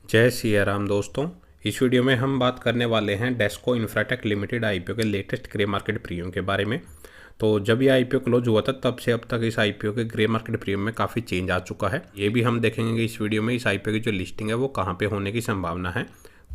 जय सिया राम दोस्तों। इस वीडियो में हम बात करने वाले हैं डेस्को इंफ्राटेक लिमिटेड आईपीओ के लेटेस्ट ग्रे मार्केट प्रीमियम के बारे में। तो जब ये आईपीओ क्लोज हुआ था तब से अब तक इस आईपीओ के ग्रे मार्केट प्रीमियम में काफ़ी चेंज आ चुका है। ये भी हम देखेंगे कि इस वीडियो में इस आईपीओ की जो लिस्टिंग है वो कहाँ पे होने की संभावना है,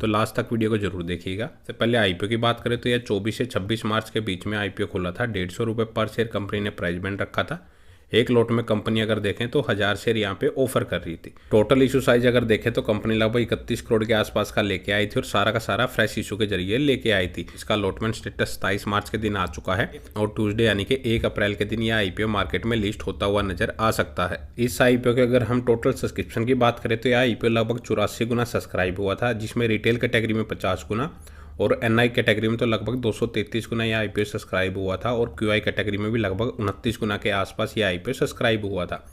तो लास्ट तक वीडियो को जरूर देखिएगा। तो पहले आईपीओ की बात करें तो यह 24 से 26 मार्च के बीच में आईपीओ खुला था। 150 रुपये पर शेयर कंपनी ने प्राइस बैंड रखा था। एक लॉट में कंपनी अगर देखें तो 1000 शेयर यहाँ पे ऑफर कर रही थी। टोटल इशू साइज अगर देखें तो कंपनी लगभग 31 करोड़ के आसपास का लेके आई थी और सारा का सारा फ्रेश इशू के जरिए लेके आई थी। इसका अलॉटमेंट स्टेटस 27 मार्च के दिन आ चुका है और ट्यूसडे यानी कि 1 अप्रैल के दिन यह आईपीओ मार्केट में लिस्ट होता हुआ नजर आ सकता है। इस आईपीओ के अगर हम टोटल सब्सक्रिप्शन की बात करें तो यह आईपीओ लगभग 84 गुना सब्सक्राइब हुआ था, जिसमें रिटेल कैटेगरी में 50 गुना और एनआई कैटेगरी में तो लगभग 233 गुना यह आईपीओ सब्सक्राइब हुआ था और क्यूआई कैटेगरी में भी लगभग 29 गुना के आसपास यह आईपीओ सब्सक्राइब हुआ था।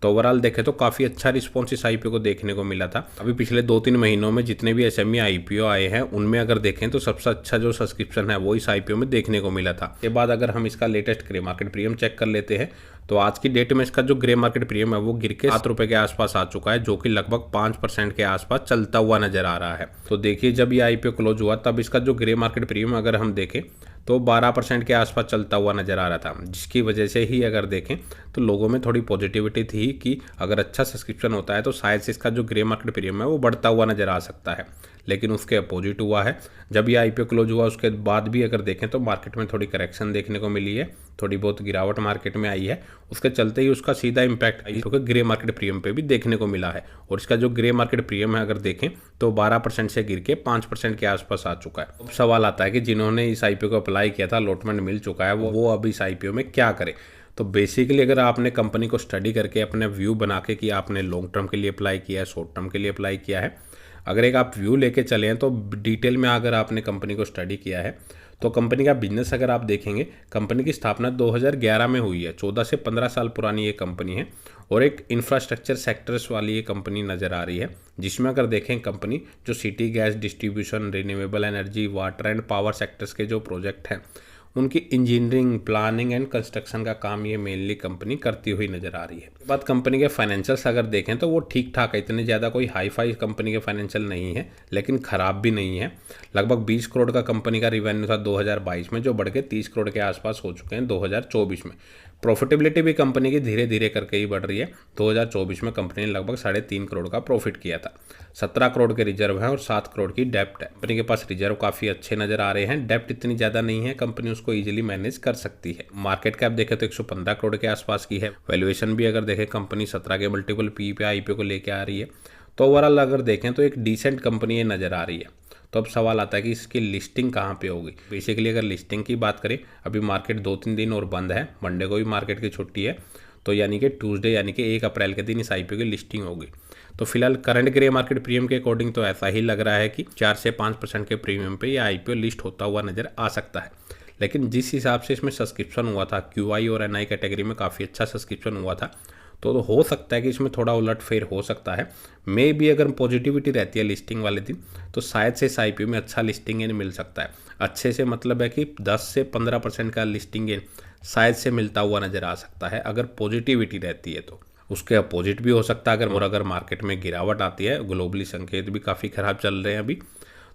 तो ओवरऑल देखें तो काफ़ी अच्छा रिस्पॉन्स इस आईपीओ को देखने को मिला था। अभी पिछले 2-3 महीनों में जितने भी एसएमई आईपीओ आए हैं उनमें अगर देखें तो सबसे अच्छा जो सब्सक्रिप्शन है वो इस आईपीओ में देखने को मिला था। इसके बाद अगर हम इसका latest grey market premium check कर लेते हैं तो आज की डेट में इसका जो ग्रे मार्केट प्रीमियम है वो गिर के 7 रुपये के आसपास आ चुका है, जो कि लगभग 5% के आसपास चलता हुआ नजर आ रहा है। तो देखिए जब ये आईपीओ क्लोज हुआ तब इसका जो ग्रे मार्केट प्रीमियम अगर हम देखें तो 12% के आसपास चलता हुआ नजर आ रहा था, जिसकी वजह से ही अगर देखें तो लोगों में थोड़ी पॉजिटिविटी थी कि अगर अच्छा सब्सक्रिप्शन होता है तो शायद से इसका जो ग्रे मार्केट प्रीमियम है वो बढ़ता हुआ नजर आ सकता है। लेकिन उसके अपोजिट हुआ है। जब ये आईपीओ क्लोज हुआ उसके बाद भी अगर देखें तो मार्केट में थोड़ी करेक्शन देखने को मिली है, थोड़ी बहुत गिरावट मार्केट में आई है। उसके चलते ही उसका सीधा इम्पैक्ट क्योंकि ग्रे मार्केट प्रीमियम पे भी देखने को मिला है और इसका जो ग्रे मार्केट प्रीमियम है अगर देखें तो 12% से गिर के 5% के आसपास आ चुका है। अब सवाल आता है कि जिन्होंने इस आईपीओ को अप्लाई किया था, अलॉटमेंट मिल चुका है, वो अब इस आईपीओ में क्या करें। तो बेसिकली अगर आपने कंपनी को स्टडी करके अपने व्यू बना के कि आपने लॉन्ग टर्म के लिए अप्लाई किया है, शॉर्ट टर्म के लिए अप्लाई किया है, अगर एक आप व्यू लेके चले हैं तो डिटेल में अगर आपने कंपनी को स्टडी किया है तो कंपनी का बिजनेस अगर आप देखेंगे, कंपनी की स्थापना 2011 में हुई है। 14 से 15 साल पुरानी ये कंपनी है और एक इंफ्रास्ट्रक्चर सेक्टर्स वाली ये कंपनी नज़र आ रही है, जिसमें अगर देखें कंपनी जो city gas distribution, renewable energy, water and power sectors के जो प्रोजेक्ट हैं उनकी इंजीनियरिंग, प्लानिंग एंड कंस्ट्रक्शन का काम ये मेनली कंपनी करती हुई नजर आ रही है। बात कंपनी के फाइनेंशियल्स अगर देखें तो वो ठीक ठाक है, इतने ज़्यादा कोई हाई फाई कंपनी के फाइनेंशियल नहीं है लेकिन ख़राब भी नहीं है। लगभग 20 करोड़ का कंपनी का रिवेन्यू था 2022 में, जो बढ़ के 30 करोड़ के आसपास हो चुके हैं 2024 में। प्रॉफिटेबिलिटी भी कंपनी की धीरे धीरे करके ही बढ़ रही है। 2024 में कंपनी ने लगभग 3.5 करोड़ का प्रॉफिट किया था। 17 करोड़ के रिजर्व हैं और 7 करोड़ की डेप्ट है। कंपनी के पास रिजर्व काफ़ी अच्छे नज़र आ रहे हैं, डेप्ट इतनी ज़्यादा नहीं है, कंपनी उसको ईजिली मैनेज कर सकती है। मार्केट कैप देखें तो 115 करोड़ के आसपास की है। वैल्यूएशन भी अगर देखें कंपनी 17 के मल्टीपल पी पे आईपीओ को लेके आ रही है। तो ओवरऑल अगर देखें तो एक डिसेंट कंपनी ये नज़र आ रही है। तो अब सवाल आता है कि इसकी लिस्टिंग कहाँ पे होगी। बेसिकली अगर लिस्टिंग की बात करें, अभी मार्केट 2-3 दिन और बंद है, मंडे को भी मार्केट की छुट्टी है, तो यानी कि ट्यूसडे यानी कि 1 अप्रैल के दिन इस आईपीओ की लिस्टिंग होगी। तो फिलहाल करंट ग्रे मार्केट प्रीमियम के अकॉर्डिंग तो ऐसा ही लग रहा है कि 4 से 5% के प्रीमियम पे यह आईपीओ लिस्ट होता हुआ नजर आ सकता है। लेकिन जिस हिसाब से इसमें सब्सक्रिप्शन हुआ था, क्यूआई और एनआई कैटेगरी में काफ़ी अच्छा सब्सक्रिप्शन हुआ था, तो हो सकता है कि इसमें थोड़ा उलटफेर हो सकता है। मे भी अगर पॉजिटिविटी रहती है लिस्टिंग वाले दिन तो शायद से इस आईपीओ में अच्छा लिस्टिंग गेन मिल सकता है। अच्छे से मतलब है कि 10 से 15% का लिस्टिंग गेन शायद से मिलता हुआ नज़र आ सकता है अगर पॉजिटिविटी रहती है। तो उसके अपोजिट भी हो सकता है अगर मार्केट में गिरावट आती है, ग्लोबली संकेत भी काफ़ी ख़राब चल रहे हैं अभी,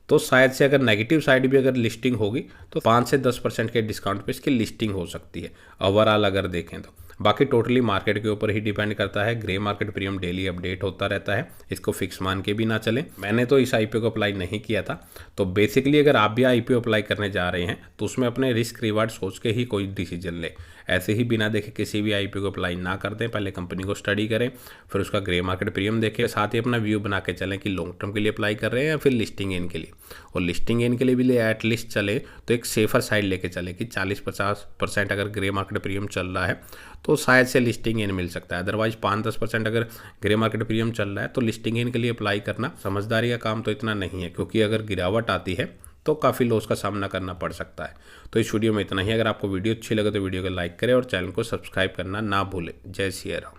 तो शायद से अगर नेगेटिव साइड भी अगर लिस्टिंग होगी तो 5 से 10% के डिस्काउंट पे इसकी लिस्टिंग हो सकती है ओवरऑल अगर देखें तो। बाकी टोटली मार्केट के ऊपर ही डिपेंड करता है। Grey market premium daily update होता रहता है, इसको फिक्स मान के भी ना चलें। मैंने तो इस आईपीओ को अप्लाई नहीं किया था, तो बेसिकली अगर आप भी आईपीओ अप्लाई करने जा रहे हैं तो उसमें अपने रिस्क रिवार्ड सोच के ही कोई डिसीजन ले। ऐसे ही बिना देखे किसी भी आईपीओ को अप्लाई ना कर दें, पहले कंपनी को स्टडी करें, फिर उसका ग्रे मार्केट प्रीमियम देखें, साथ ही अपना व्यू बना के चलें कि लॉन्ग टर्म के लिए अप्लाई कर रहे हैं या फिर लिस्टिंग गेन के लिए। और लिस्टिंग गेन के लिए भी एटलीस्ट चले तो एक सेफर साइड लेके चले कि 40-50% अगर ग्रे मार्केट प्रीमियम चल रहा है तो शायद से लिस्टिंग गेन मिल सकता है। अदरवाइज 5-10% अगर ग्रे मार्केट प्रीमियम चल रहा है तो लिस्टिंग गेन के लिए अप्लाई करना समझदारी का काम तो इतना नहीं है, क्योंकि अगर गिरावट आती है तो काफ़ी लॉस का सामना करना पड़ सकता है। तो इस वीडियो में इतना ही। अगर आपको वीडियो अच्छी लगे तो वीडियो को लाइक करें और चैनल को सब्सक्राइब करना ना भूलें। जय सिया राम।